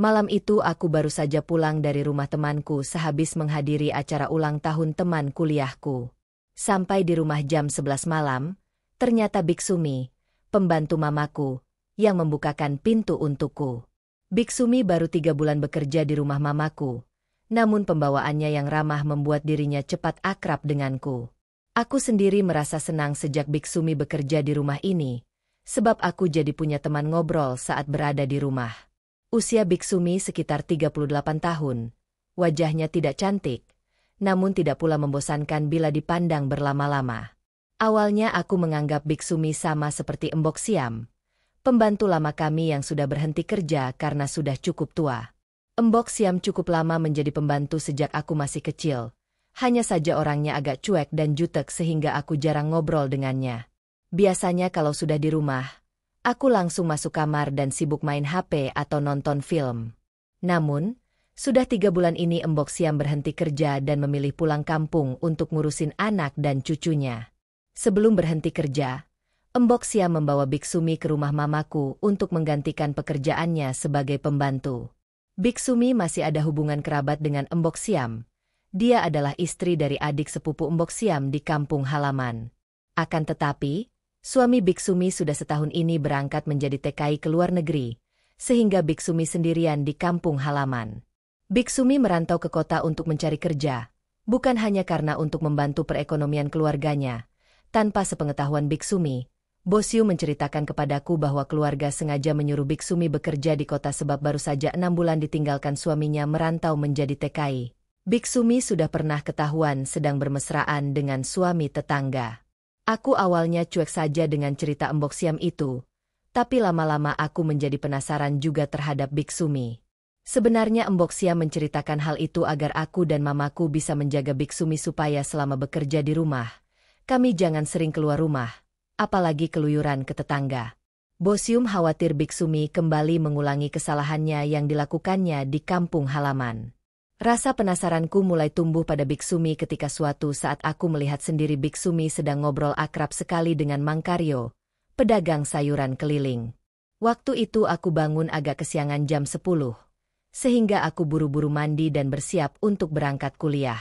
Malam itu aku baru saja pulang dari rumah temanku sehabis menghadiri acara ulang tahun teman kuliahku. Sampai di rumah jam 11 malam, ternyata Biksumi, pembantu mamaku, yang membukakan pintu untukku. Biksumi baru 3 bulan bekerja di rumah mamaku, namun pembawaannya yang ramah membuat dirinya cepat akrab denganku. Aku sendiri merasa senang sejak Biksumi bekerja di rumah ini, sebab aku jadi punya teman ngobrol saat berada di rumah. Usia Biksumi sekitar 38 tahun. Wajahnya tidak cantik, namun tidak pula membosankan bila dipandang berlama-lama. Awalnya aku menganggap Biksumi sama seperti Embok Siam, pembantu lama kami yang sudah berhenti kerja karena sudah cukup tua. Embok Siam cukup lama menjadi pembantu sejak aku masih kecil. Hanya saja orangnya agak cuek dan jutek sehingga aku jarang ngobrol dengannya. Biasanya kalau sudah di rumah, aku langsung masuk kamar dan sibuk main HP atau nonton film. Namun, sudah 3 bulan ini Embok Siam berhenti kerja dan memilih pulang kampung untuk ngurusin anak dan cucunya. Sebelum berhenti kerja, Embok Siam membawa Biksumi ke rumah mamaku untuk menggantikan pekerjaannya sebagai pembantu. Biksumi masih ada hubungan kerabat dengan Embok Siam. Dia adalah istri dari adik sepupu Embok Siam di kampung halaman. Akan tetapi, suami Biksumi sudah setahun ini berangkat menjadi TKI ke luar negeri, sehingga Biksumi sendirian di kampung halaman. Biksumi merantau ke kota untuk mencari kerja, bukan hanya karena untuk membantu perekonomian keluarganya. Tanpa sepengetahuan Biksumi, Bosyu menceritakan kepadaku bahwa keluarga sengaja menyuruh Biksumi bekerja di kota sebab baru saja 6 bulan ditinggalkan suaminya merantau menjadi TKI. Biksumi sudah pernah ketahuan sedang bermesraan dengan suami tetangga. Aku awalnya cuek saja dengan cerita Embok Siam itu, tapi lama-lama aku menjadi penasaran juga terhadap Biksumi. Sebenarnya Embok Siam menceritakan hal itu agar aku dan mamaku bisa menjaga Biksumi supaya selama bekerja di rumah, kami jangan sering keluar rumah, apalagi keluyuran ke tetangga. Bosyum khawatir Biksumi kembali mengulangi kesalahannya yang dilakukannya di kampung halaman. Rasa penasaranku mulai tumbuh pada Biksumi ketika suatu saat aku melihat sendiri Biksumi sedang ngobrol akrab sekali dengan Mang Karyo, pedagang sayuran keliling. Waktu itu aku bangun agak kesiangan jam 10, sehingga aku buru-buru mandi dan bersiap untuk berangkat kuliah.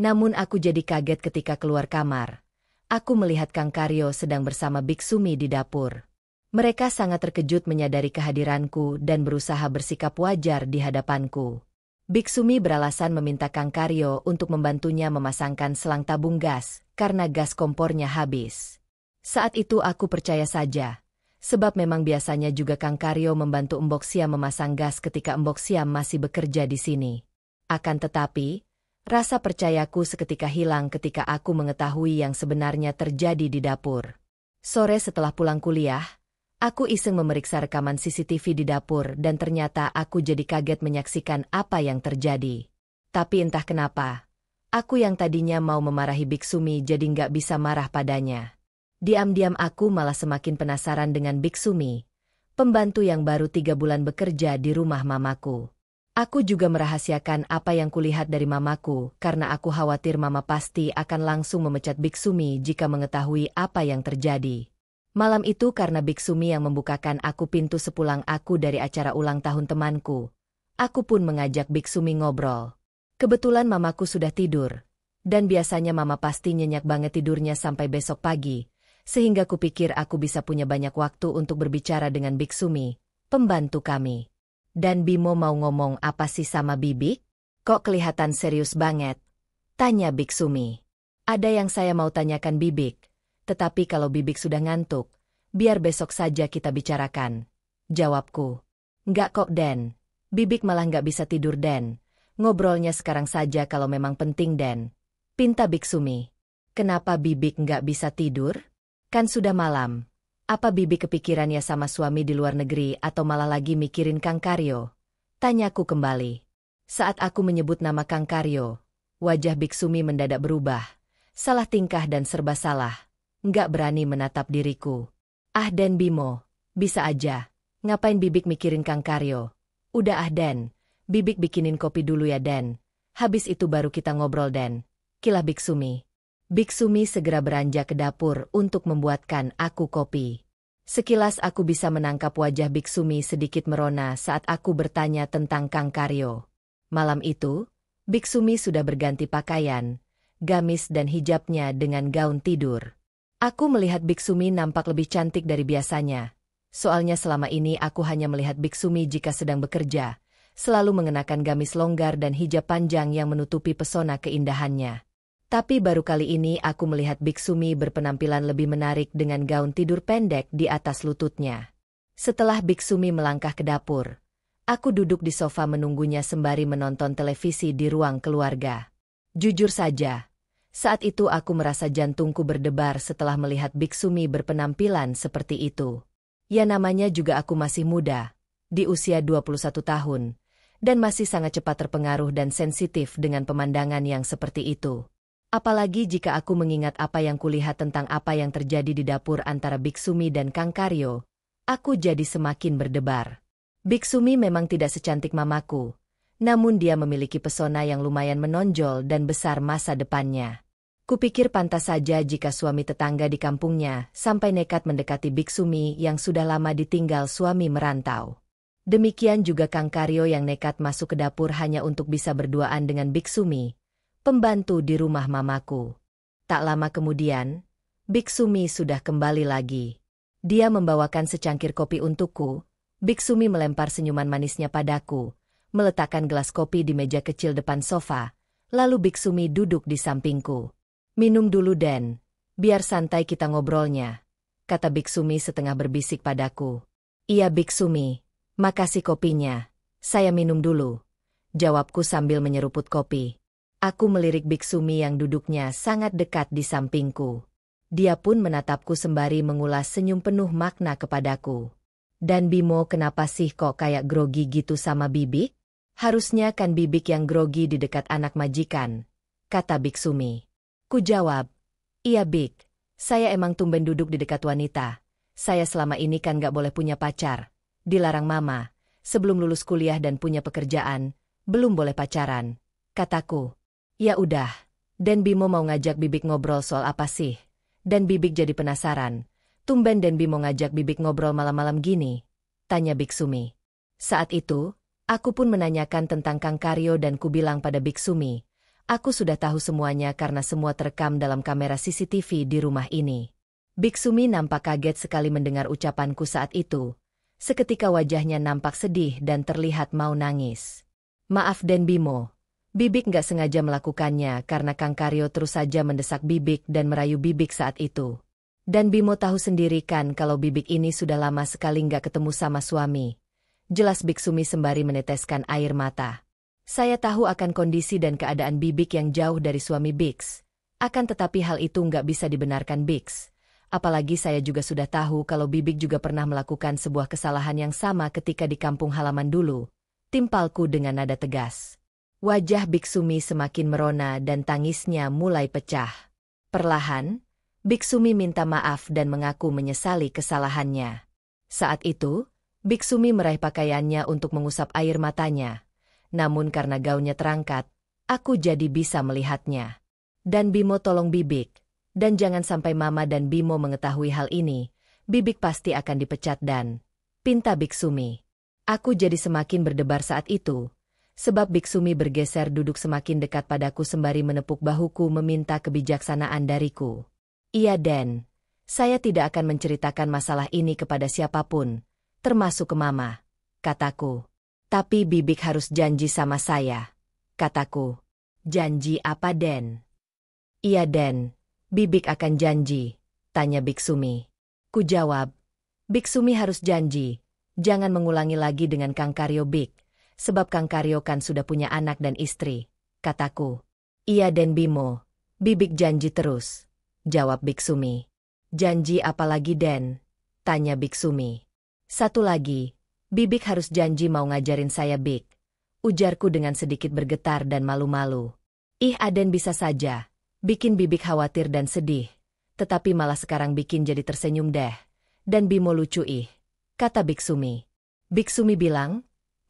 Namun aku jadi kaget ketika keluar kamar. Aku melihat Kang Karyo sedang bersama Biksumi di dapur. Mereka sangat terkejut menyadari kehadiranku dan berusaha bersikap wajar di hadapanku. Biksumi beralasan meminta Kang Karyo untuk membantunya memasangkan selang tabung gas, karena gas kompornya habis. Saat itu aku percaya saja, sebab memang biasanya juga Kang Karyo membantu Embok Siam memasang gas ketika Embok Siam masih bekerja di sini. Akan tetapi, rasa percayaku seketika hilang ketika aku mengetahui yang sebenarnya terjadi di dapur. Sore setelah pulang kuliah, aku iseng memeriksa rekaman CCTV di dapur dan ternyata aku jadi kaget menyaksikan apa yang terjadi. Tapi entah kenapa, aku yang tadinya mau memarahi Biksumi jadi nggak bisa marah padanya. Diam-diam aku malah semakin penasaran dengan Biksumi, pembantu yang baru 3 bulan bekerja di rumah mamaku. Aku juga merahasiakan apa yang kulihat dari mamaku karena aku khawatir mama pasti akan langsung memecat Biksumi jika mengetahui apa yang terjadi. Malam itu karena Biksumi yang membukakan aku pintu sepulang aku dari acara ulang tahun temanku, aku pun mengajak Biksumi ngobrol. Kebetulan mamaku sudah tidur, dan biasanya mama pasti nyenyak banget tidurnya sampai besok pagi, sehingga kupikir aku bisa punya banyak waktu untuk berbicara dengan Biksumi, pembantu kami. Dan Bimo mau ngomong apa sih sama Bibik? Kok kelihatan serius banget? Tanya Biksumi. Ada yang saya mau tanyakan Bibik. Tetapi kalau Bibik sudah ngantuk, biar besok saja kita bicarakan. Jawabku. Nggak kok Den. Bibik malah nggak bisa tidur Den. Ngobrolnya sekarang saja kalau memang penting Den. Pinta Biksumi. Kenapa Bibik nggak bisa tidur? Kan sudah malam. Apa Bibik kepikirannya sama suami di luar negeri atau malah lagi mikirin Kang Karyo? Tanyaku kembali. Saat aku menyebut nama Kang Karyo, wajah Biksumi mendadak berubah. Salah tingkah dan serba salah. Nggak berani menatap diriku. Ah Den Bimo, bisa aja. Ngapain Bibik mikirin Kang Karyo? Udah ah Den, Bibik bikinin kopi dulu ya Den. Habis itu baru kita ngobrol Den. Kilah Biksumi. Biksumi segera beranjak ke dapur untuk membuatkan aku kopi. Sekilas aku bisa menangkap wajah Biksumi sedikit merona saat aku bertanya tentang Kang Karyo. Malam itu, Biksumi sudah berganti pakaian, gamis dan hijabnya dengan gaun tidur. Aku melihat Biksumi nampak lebih cantik dari biasanya. Soalnya selama ini aku hanya melihat Biksumi jika sedang bekerja, selalu mengenakan gamis longgar dan hijab panjang yang menutupi pesona keindahannya. Tapi baru kali ini aku melihat Biksumi berpenampilan lebih menarik dengan gaun tidur pendek di atas lututnya. Setelah Biksumi melangkah ke dapur, aku duduk di sofa menunggunya sembari menonton televisi di ruang keluarga. Jujur saja, saat itu aku merasa jantungku berdebar setelah melihat Biksumi berpenampilan seperti itu. Ya namanya juga aku masih muda, di usia 21 tahun, dan masih sangat cepat terpengaruh dan sensitif dengan pemandangan yang seperti itu. Apalagi jika aku mengingat apa yang kulihat tentang apa yang terjadi di dapur antara Biksumi dan Kang Karyo, aku jadi semakin berdebar. Biksumi memang tidak secantik mamaku, namun dia memiliki pesona yang lumayan menonjol dan besar masa depannya. Kupikir pantas saja jika suami tetangga di kampungnya sampai nekat mendekati Biksumi yang sudah lama ditinggal suami merantau. Demikian juga Kang Karyo yang nekat masuk ke dapur hanya untuk bisa berduaan dengan Biksumi, pembantu di rumah mamaku. Tak lama kemudian, Biksumi sudah kembali lagi. Dia membawakan secangkir kopi untukku. Biksumi melempar senyuman manisnya padaku, meletakkan gelas kopi di meja kecil depan sofa, lalu Biksumi duduk di sampingku. "Minum dulu Den, biar santai kita ngobrolnya," kata Biksumi setengah berbisik padaku. "Iya Biksumi, makasih kopinya, saya minum dulu," jawabku sambil menyeruput kopi. Aku melirik Biksumi yang duduknya sangat dekat di sampingku. Dia pun menatapku sembari mengulas senyum penuh makna kepadaku. "Dan Bimo kenapa sih kok kayak grogi gitu sama Bibik? Harusnya kan Bibik yang grogi di dekat anak majikan," kata Biksumi. Ku jawab, "Iya Bik, saya emang tumben duduk di dekat wanita. Saya selama ini kan gak boleh punya pacar. Dilarang mama, sebelum lulus kuliah dan punya pekerjaan, belum boleh pacaran," kataku. "Ya udah, dan Bimo mau ngajak Bibik ngobrol soal apa sih?" Dan Bibik jadi penasaran. "Tumben dan Bimo ngajak Bibik ngobrol malam-malam gini?" tanya Biksumi. Saat itu, aku pun menanyakan tentang Kang Karyo dan ku bilang pada Biksumi, aku sudah tahu semuanya karena semua terekam dalam kamera CCTV di rumah ini. Biksumi nampak kaget sekali mendengar ucapanku saat itu. Seketika wajahnya nampak sedih dan terlihat mau nangis. "Maaf Den Bimo. Bibik nggak sengaja melakukannya karena Kang Karyo terus saja mendesak Bibik dan merayu Bibik saat itu. Dan Bimo tahu sendiri kan kalau Bibik ini sudah lama sekali nggak ketemu sama suami," jelas Biksumi sembari meneteskan air mata. "Saya tahu akan kondisi dan keadaan Bibik yang jauh dari suami Biks. Akan tetapi hal itu nggak bisa dibenarkan Biks. Apalagi saya juga sudah tahu kalau Bibik juga pernah melakukan sebuah kesalahan yang sama ketika di kampung halaman dulu," timpalku dengan nada tegas. Wajah Biksumi semakin merona dan tangisnya mulai pecah. Perlahan, Biksumi minta maaf dan mengaku menyesali kesalahannya. Saat itu, Biksumi meraih pakaiannya untuk mengusap air matanya. Namun karena gaunnya terangkat, aku jadi bisa melihatnya. "Dan Bimo tolong Bibik, dan jangan sampai Mama dan Bimo mengetahui hal ini. Bibik pasti akan dipecat dan," pinta Biksumi. Aku jadi semakin berdebar saat itu. Sebab Biksumi bergeser duduk semakin dekat padaku sembari menepuk bahuku meminta kebijaksanaan dariku. "Iya Den, saya tidak akan menceritakan masalah ini kepada siapapun, termasuk ke Mama," kataku. "Tapi Bibik harus janji sama saya," kataku. "Janji apa Den?" "Iya Den, Bibik akan janji," tanya Biksumi. Ku jawab, "Biksumi harus janji, jangan mengulangi lagi dengan Kang Karyo Bik. Sebab Kang Karyo kan sudah punya anak dan istri," kataku. "Iya Den Bimo, Bibik janji terus," jawab Biksumi. "Janji apa lagi Den?" tanya Biksumi. "Satu lagi, Bibik harus janji mau ngajarin saya Bik," ujarku dengan sedikit bergetar dan malu-malu. "Ih Aden bisa saja, bikin Bibik khawatir dan sedih, tetapi malah sekarang bikin jadi tersenyum deh. Dan Bimo lucu ih," kata Biksumi. Biksumi bilang,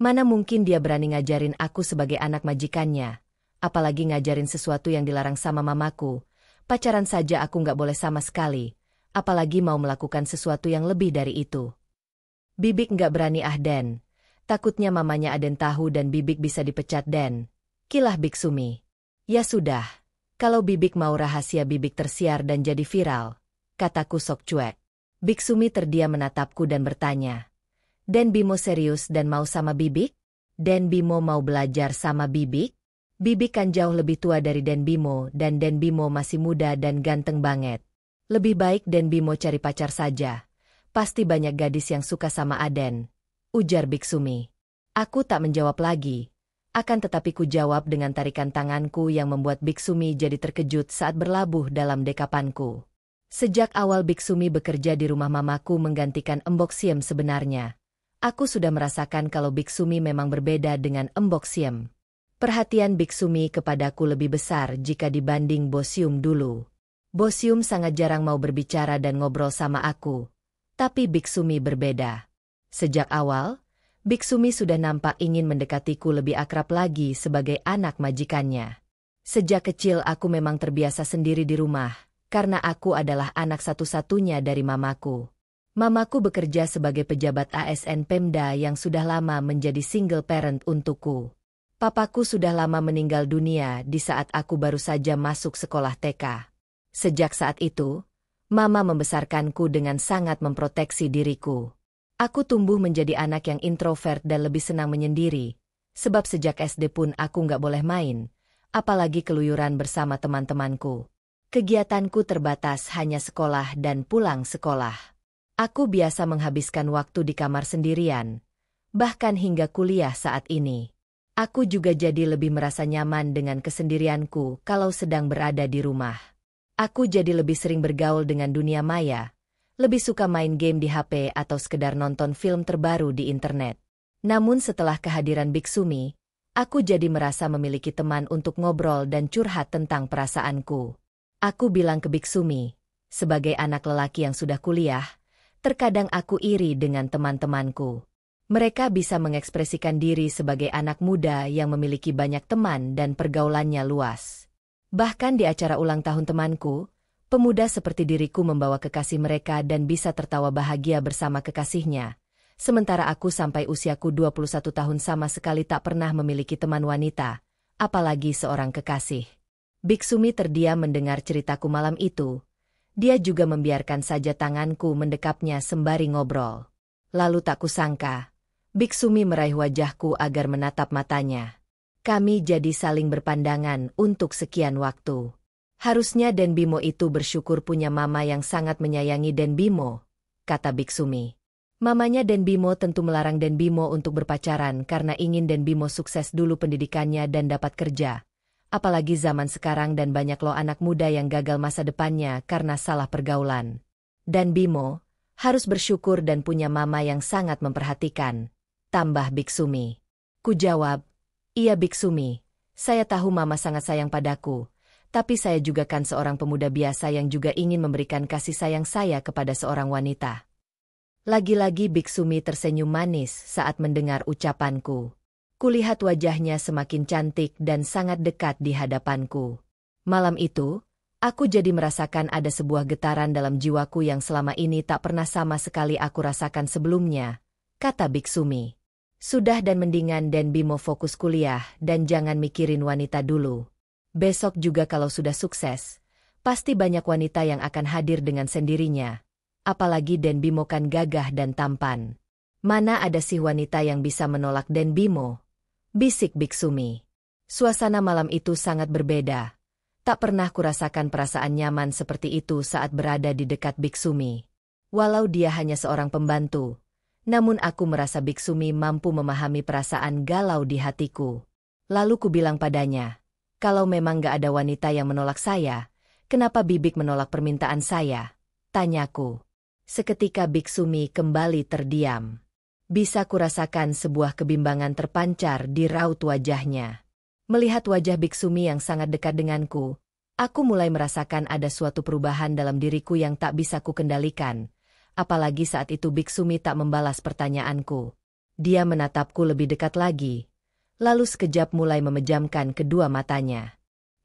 "Mana mungkin dia berani ngajarin aku sebagai anak majikannya, apalagi ngajarin sesuatu yang dilarang sama mamaku. Pacaran saja aku nggak boleh sama sekali, apalagi mau melakukan sesuatu yang lebih dari itu. Bibik nggak berani Den. Takutnya mamanya Aden tahu dan Bibik bisa dipecat Den. Kilah Biksumi. Ya sudah, kalau Bibik mau rahasia Bibik tersiar dan jadi viral, kataku sok cuek. Biksumi terdiam menatapku dan bertanya. Den Bimo serius dan mau sama Bibik? Den Bimo mau belajar sama Bibik? Bibik kan jauh lebih tua dari Den Bimo dan Den Bimo masih muda dan ganteng banget. Lebih baik Den Bimo cari pacar saja. Pasti banyak gadis yang suka sama Aden, ujar Biksumi. Aku tak menjawab lagi. Akan tetapi ku jawab dengan tarikan tanganku yang membuat Biksumi jadi terkejut saat berlabuh dalam dekapanku. Sejak awal Biksumi bekerja di rumah mamaku menggantikan Embok Siem sebenarnya. Aku sudah merasakan kalau Biksumi memang berbeda dengan Embok Siem. Perhatian Biksumi kepadaku lebih besar jika dibanding Bosium dulu. Bosium sangat jarang mau berbicara dan ngobrol sama aku. Tapi Biksumi berbeda. Sejak awal, Biksumi sudah nampak ingin mendekatiku lebih akrab lagi sebagai anak majikannya. Sejak kecil aku memang terbiasa sendiri di rumah, karena aku adalah anak satu-satunya dari mamaku. Mamaku bekerja sebagai pejabat ASN Pemda yang sudah lama menjadi single parent untukku. Papaku sudah lama meninggal dunia di saat aku baru saja masuk sekolah TK. Sejak saat itu, Mama membesarkanku dengan sangat memproteksi diriku. Aku tumbuh menjadi anak yang introvert dan lebih senang menyendiri, sebab sejak SD pun aku nggak boleh main, apalagi keluyuran bersama teman-temanku. Kegiatanku terbatas hanya sekolah dan pulang sekolah. Aku biasa menghabiskan waktu di kamar sendirian, bahkan hingga kuliah saat ini. Aku juga jadi lebih merasa nyaman dengan kesendirianku kalau sedang berada di rumah. Aku jadi lebih sering bergaul dengan dunia maya, lebih suka main game di HP atau sekedar nonton film terbaru di internet. Namun setelah kehadiran Biksumi, aku jadi merasa memiliki teman untuk ngobrol dan curhat tentang perasaanku. Aku bilang ke Biksumi, sebagai anak lelaki yang sudah kuliah, terkadang aku iri dengan teman-temanku. Mereka bisa mengekspresikan diri sebagai anak muda yang memiliki banyak teman dan pergaulannya luas. Bahkan di acara ulang tahun temanku, pemuda seperti diriku membawa kekasih mereka dan bisa tertawa bahagia bersama kekasihnya. Sementara aku sampai usiaku 21 tahun sama sekali tak pernah memiliki teman wanita, apalagi seorang kekasih. Biksumi terdiam mendengar ceritaku malam itu. Dia juga membiarkan saja tanganku mendekapnya sembari ngobrol. Lalu tak kusangka, Biksumi meraih wajahku agar menatap matanya. Kami jadi saling berpandangan untuk sekian waktu. Harusnya Den Bimo itu bersyukur punya mama yang sangat menyayangi Den Bimo, kata Biksumi. Mamanya Den Bimo tentu melarang Den Bimo untuk berpacaran karena ingin Den Bimo sukses dulu pendidikannya dan dapat kerja. Apalagi zaman sekarang dan banyak loh anak muda yang gagal masa depannya karena salah pergaulan. Dan Bimo harus bersyukur dan punya mama yang sangat memperhatikan, tambah Biksumi. Ku jawab, iya Biksumi, saya tahu mama sangat sayang padaku, tapi saya juga kan seorang pemuda biasa yang juga ingin memberikan kasih sayang saya kepada seorang wanita. Lagi-lagi Biksumi tersenyum manis saat mendengar ucapanku. Kulihat wajahnya semakin cantik dan sangat dekat di hadapanku. Malam itu, aku jadi merasakan ada sebuah getaran dalam jiwaku yang selama ini tak pernah sama sekali aku rasakan sebelumnya, kata Biksumi. Sudah dan mendingan Den Bimo fokus kuliah dan jangan mikirin wanita dulu. Besok juga kalau sudah sukses, pasti banyak wanita yang akan hadir dengan sendirinya. Apalagi Den Bimo kan gagah dan tampan. Mana ada sih wanita yang bisa menolak Den Bimo? Bisik Biksumi. Suasana malam itu sangat berbeda. Tak pernah kurasakan perasaan nyaman seperti itu saat berada di dekat Biksumi. Walau dia hanya seorang pembantu, namun aku merasa Biksumi mampu memahami perasaan galau di hatiku. Lalu ku bilang padanya, kalau memang gak ada wanita yang menolak saya, kenapa Bibik menolak permintaan saya? Tanyaku. Seketika Biksumi kembali terdiam. Bisa kurasakan sebuah kebimbangan terpancar di raut wajahnya. Melihat wajah Biksumi yang sangat dekat denganku, aku mulai merasakan ada suatu perubahan dalam diriku yang tak bisa kukendalikan. Apalagi saat itu Biksumi tak membalas pertanyaanku. Dia menatapku lebih dekat lagi, lalu sekejap mulai memejamkan kedua matanya.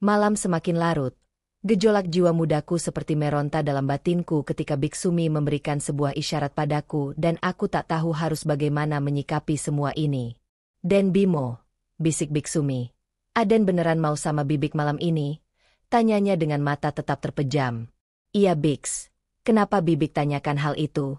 Malam semakin larut, Gejolak jiwa mudaku seperti meronta dalam batinku ketika Biksumi memberikan sebuah isyarat padaku dan aku tak tahu harus bagaimana menyikapi semua ini. "Den Bimo," bisik Biksumi. "Aden beneran mau sama Bibik malam ini?" Tanyanya dengan mata tetap terpejam. "Iya Biks, kenapa Bibik tanyakan hal itu?"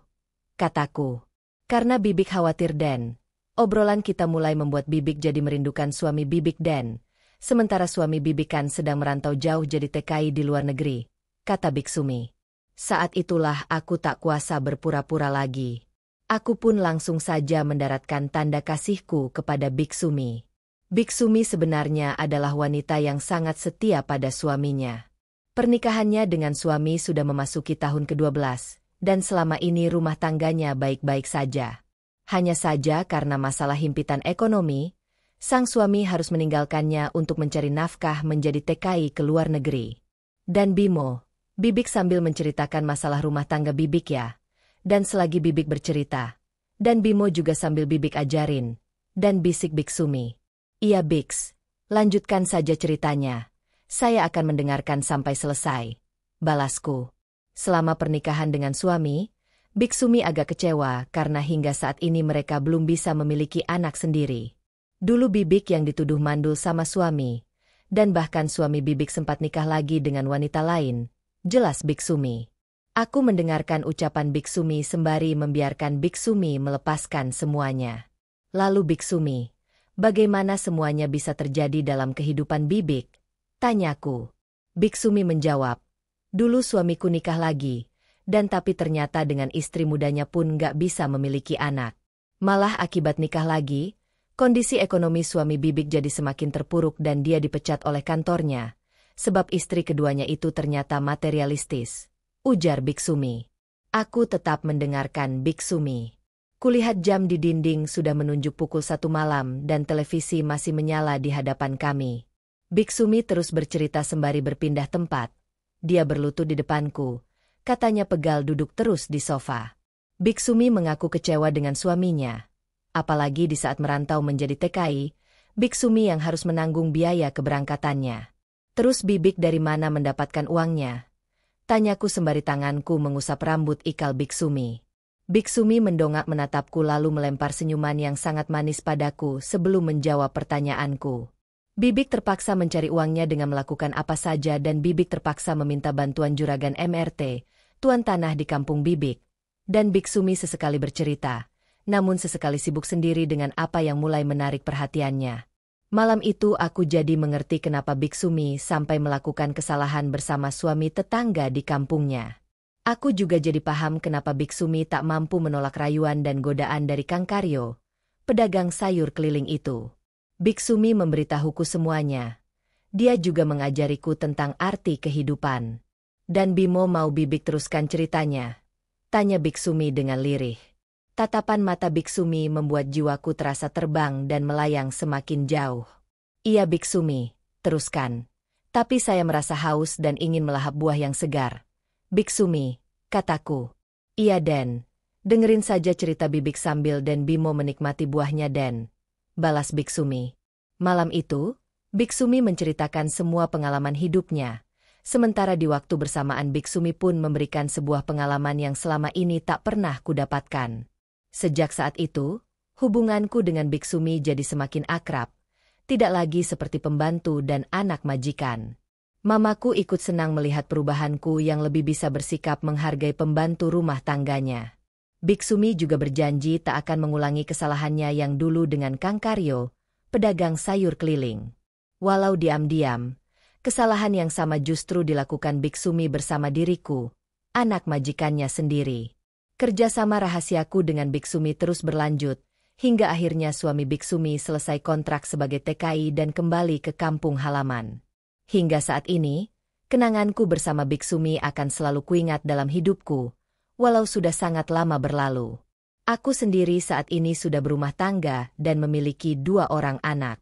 kataku. "Karena Bibik khawatir Den. Obrolan kita mulai membuat Bibik jadi merindukan suami Bibik Den. Sementara suami Bibik kan sedang merantau jauh jadi TKI di luar negeri," kata Biksumi. Saat itulah aku tak kuasa berpura-pura lagi. Aku pun langsung saja mendaratkan tanda kasihku kepada Biksumi. Biksumi sebenarnya adalah wanita yang sangat setia pada suaminya. Pernikahannya dengan suami sudah memasuki tahun ke-12, dan selama ini rumah tangganya baik-baik saja. Hanya saja karena masalah himpitan ekonomi, sang suami harus meninggalkannya untuk mencari nafkah menjadi TKI ke luar negeri. "Dan Bimo," Bibik sambil menceritakan masalah rumah tangga Bibik ya. Dan selagi Bibik bercerita, dan Bimo juga sambil Bibik ajarin, dan bisik Biksumi. "Iya Biks, lanjutkan saja ceritanya. Saya akan mendengarkan sampai selesai," balasku. Selama pernikahan dengan suami, Biksumi agak kecewa karena hingga saat ini mereka belum bisa memiliki anak sendiri. Dulu Bibik yang dituduh mandul sama suami, dan bahkan suami Bibik sempat nikah lagi dengan wanita lain, jelas Biksumi. Aku mendengarkan ucapan Biksumi sembari membiarkan Biksumi melepaskan semuanya. "Lalu Biksumi, bagaimana semuanya bisa terjadi dalam kehidupan Bibik?" tanyaku. Biksumi menjawab, "Dulu suamiku nikah lagi, dan tapi ternyata dengan istri mudanya pun gak bisa memiliki anak. Malah akibat nikah lagi, kondisi ekonomi suami Bibik jadi semakin terpuruk dan dia dipecat oleh kantornya, sebab istri keduanya itu ternyata materialistis," ujar Biksumi. Aku tetap mendengarkan Biksumi. Kulihat jam di dinding sudah menunjuk pukul 1 malam dan televisi masih menyala di hadapan kami. Biksumi terus bercerita sembari berpindah tempat. Dia berlutut di depanku, katanya pegal duduk terus di sofa. Biksumi mengaku kecewa dengan suaminya. Apalagi di saat merantau menjadi TKI, Biksumi yang harus menanggung biaya keberangkatannya. "Terus Bibik dari mana mendapatkan uangnya?" tanyaku sembari tanganku mengusap rambut ikal Biksumi. Biksumi mendongak menatapku lalu melempar senyuman yang sangat manis padaku sebelum menjawab pertanyaanku. "Bibik terpaksa mencari uangnya dengan melakukan apa saja dan Bibik terpaksa meminta bantuan juragan MRT, tuan tanah di kampung Bibik." Dan Biksumi sesekali bercerita, namun sesekali sibuk sendiri dengan apa yang mulai menarik perhatiannya. Malam itu aku jadi mengerti kenapa Biksumi sampai melakukan kesalahan bersama suami tetangga di kampungnya. Aku juga jadi paham kenapa Biksumi tak mampu menolak rayuan dan godaan dari Kang Karyo, pedagang sayur keliling itu. Biksumi memberitahuku semuanya. Dia juga mengajariku tentang arti kehidupan. "Dan Bimo mau Bibik teruskan ceritanya?" tanya Biksumi dengan lirih. Tatapan mata Biksumi membuat jiwaku terasa terbang dan melayang semakin jauh. "Iya Biksumi, teruskan. Tapi saya merasa haus dan ingin melahap buah yang segar." "Biksumi," kataku. "Iya Den, dengerin saja cerita Bibik sambil Den Bimo menikmati buahnya Den," balas Biksumi. Malam itu, Biksumi menceritakan semua pengalaman hidupnya. Sementara di waktu bersamaan Biksumi pun memberikan sebuah pengalaman yang selama ini tak pernah kudapatkan. Sejak saat itu, hubunganku dengan Biksumi jadi semakin akrab, tidak lagi seperti pembantu dan anak majikan. Mamaku ikut senang melihat perubahanku yang lebih bisa bersikap menghargai pembantu rumah tangganya. Biksumi juga berjanji tak akan mengulangi kesalahannya yang dulu dengan Kang Karyo, pedagang sayur keliling. Walau diam-diam, kesalahan yang sama justru dilakukan Biksumi bersama diriku, anak majikannya sendiri. Kerjasama rahasiaku dengan Biksumi terus berlanjut, hingga akhirnya suami Biksumi selesai kontrak sebagai TKI dan kembali ke kampung halaman. Hingga saat ini, kenanganku bersama Biksumi akan selalu kuingat dalam hidupku, walau sudah sangat lama berlalu. Aku sendiri saat ini sudah berumah tangga dan memiliki 2 orang anak.